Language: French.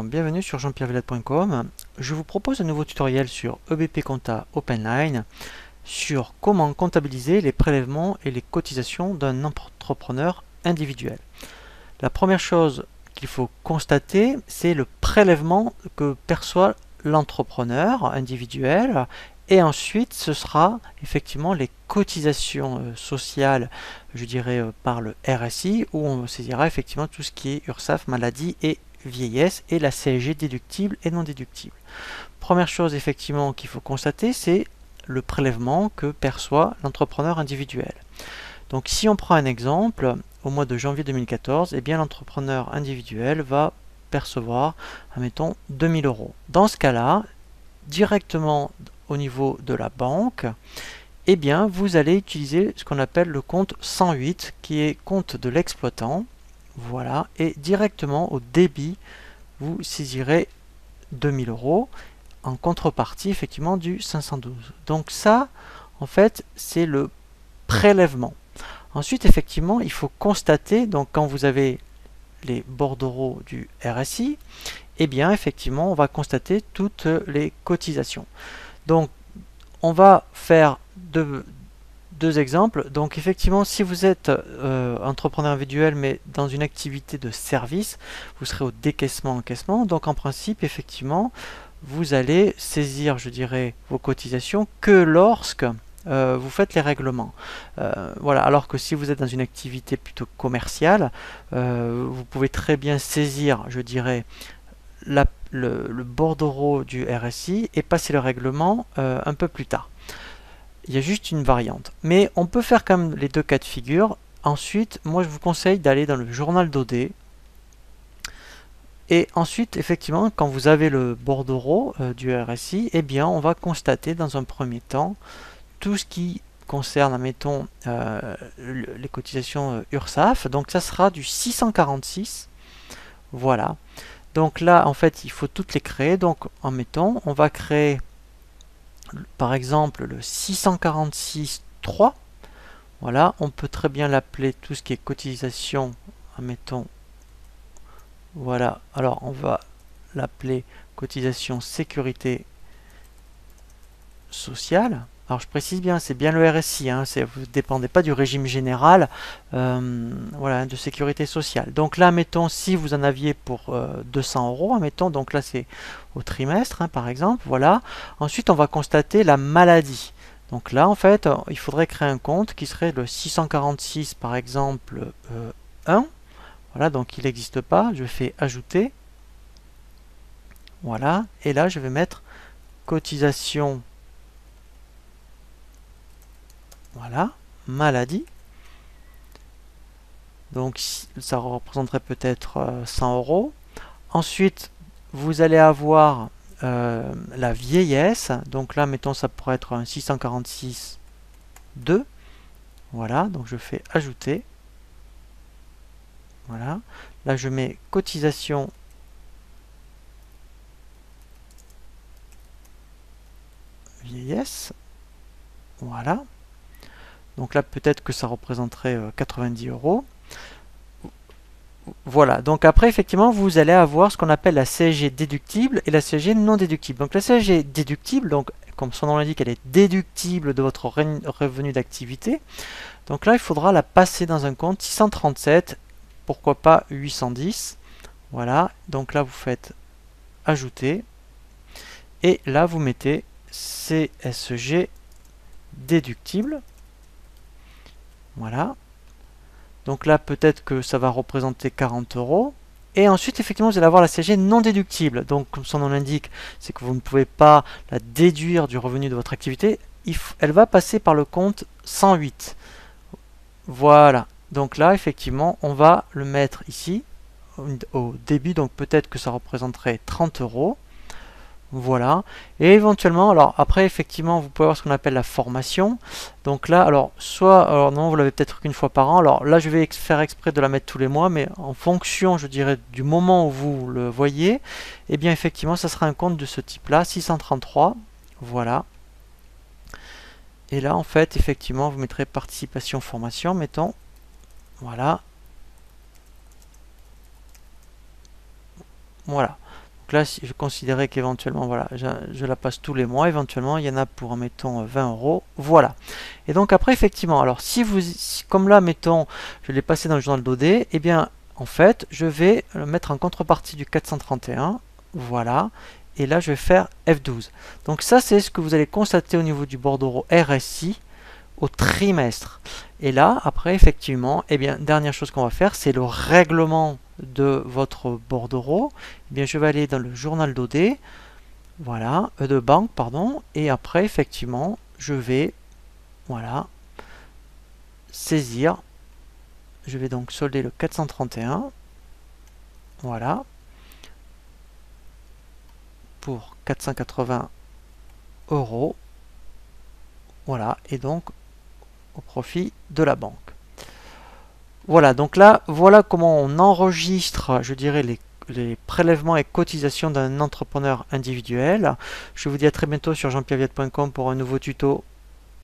bienvenue sur jean-pierre-villette.com. Je vous propose un nouveau tutoriel sur EBP Compta OpenLine sur comment comptabiliser les prélèvements et les cotisations d'un entrepreneur individuel. La première chose qu'il faut constater, c'est le prélèvement que perçoit l'entrepreneur individuel, et ensuite ce sera effectivement les cotisations sociales, je dirais par le RSI, où on saisira effectivement tout ce qui est URSSAF, maladie et vieillesse, et la CSG déductible et non déductible. Première chose effectivement qu'il faut constater, c'est le prélèvement que perçoit l'entrepreneur individuel. Donc si on prend un exemple, au mois de janvier 2014, eh bien l'entrepreneur individuel va percevoir, admettons, 2000 €. Dans ce cas-là, directement au niveau de la banque, eh bien vous allez utiliser ce qu'on appelle le compte 108, qui est compte de l'exploitant. Voilà, et directement au débit, vous saisirez 2000 € en contrepartie effectivement du 512. Donc ça, en fait, c'est le prélèvement. Ensuite, effectivement, il faut constater, donc quand vous avez les bordereaux du RSI, eh bien, effectivement, on va constater toutes les cotisations. Donc, on va faire deux exemples. Donc, effectivement, si vous êtes entrepreneur individuel, mais dans une activité de service, vous serez au décaissement-encaissement. Donc, en principe, effectivement, vous allez saisir, je dirais, vos cotisations que lorsque vous faites les règlements. Voilà. Alors que si vous êtes dans une activité plutôt commerciale, vous pouvez très bien saisir, je dirais, le bordereau du RSI et passer le règlement un peu plus tard. Il y a juste une variante. Mais on peut faire quand même les deux cas de figure. Ensuite, moi je vous conseille d'aller dans le journal d'OD. Et ensuite, effectivement, quand vous avez le bordereau du RSI, eh bien, on va constater dans un premier temps tout ce qui concerne, admettons, les cotisations URSSAF. Donc ça sera du 646. Voilà. Donc là, en fait, il faut toutes les créer. Donc, admettons, on va créer, par exemple, le 646.3. Voilà, on peut très bien l'appeler tout ce qui est cotisation, admettons. Voilà, alors on va l'appeler cotisation sécurité sociale. Alors je précise bien, c'est bien le RSI, hein, vous ne dépendez pas du régime général voilà, de sécurité sociale. Donc là, mettons, si vous en aviez pour 200 €, mettons, donc là c'est au trimestre, hein, par exemple, voilà. Ensuite, on va constater la maladie. Donc là, en fait, il faudrait créer un compte qui serait le 646, par exemple, 1. Voilà, donc il n'existe pas, je fais ajouter. Voilà, et là je vais mettre cotisation, voilà, maladie. Donc ça représenterait peut-être 100 €. Ensuite, vous allez avoir la vieillesse. Donc là, mettons, ça pourrait être un 646.2. Voilà, donc je fais ajouter. Voilà, là je mets cotisation vieillesse. Voilà. Donc là peut-être que ça représenterait 90 €. Voilà, donc après effectivement vous allez avoir ce qu'on appelle la CSG déductible et la CSG non déductible. Donc la CSG déductible, donc comme son nom l'indique, elle est déductible de votre revenu d'activité. Donc là il faudra la passer dans un compte 637, pourquoi pas 810. Voilà, donc là vous faites ajouter et là vous mettez CSG déductible. Voilà. Donc là, peut-être que ça va représenter 40 €. Et ensuite, effectivement, vous allez avoir la CSG non déductible. Donc, comme son nom l'indique, c'est que vous ne pouvez pas la déduire du revenu de votre activité. Elle va passer par le compte 108. Voilà. Donc là, effectivement, on va le mettre ici, au début. Donc peut-être que ça représenterait 30 €. Voilà, et éventuellement, alors après effectivement vous pouvez avoir ce qu'on appelle la formation. Donc là, alors soit, alors non, vous l'avez peut-être qu'une fois par an. Alors là je vais faire exprès de la mettre tous les mois, mais en fonction, je dirais, du moment où vous le voyez, et bien effectivement ça sera un compte de ce type là, 633. Voilà, et là en fait effectivement vous mettrez participation formation, mettons. Voilà, voilà. là, si je considérais qu'éventuellement, voilà, je la passe tous les mois. Éventuellement, il y en a pour, mettons, 20 euros. Voilà. Et donc après, effectivement, alors comme là, mettons, je l'ai passé dans le journal d'OD, eh bien, en fait, je vais le mettre en contrepartie du 431. Voilà. Et là, je vais faire F12. Donc ça, c'est ce que vous allez constater au niveau du bordereau RSI au trimestre. Et là, après, effectivement, eh bien, dernière chose qu'on va faire, c'est le règlement de votre bordereau. Eh bien, je vais aller dans le journal d'OD, voilà, de banque, pardon, et après, effectivement, je vais, voilà, saisir. Je vais donc solder le 431, voilà, pour 480 euros, voilà, et donc au profit de la banque. Voilà, donc là, voilà comment on enregistre, je dirais, les prélèvements et cotisations d'un entrepreneur individuel. Je vous dis à très bientôt sur jeanpierreviette.com pour un nouveau tuto.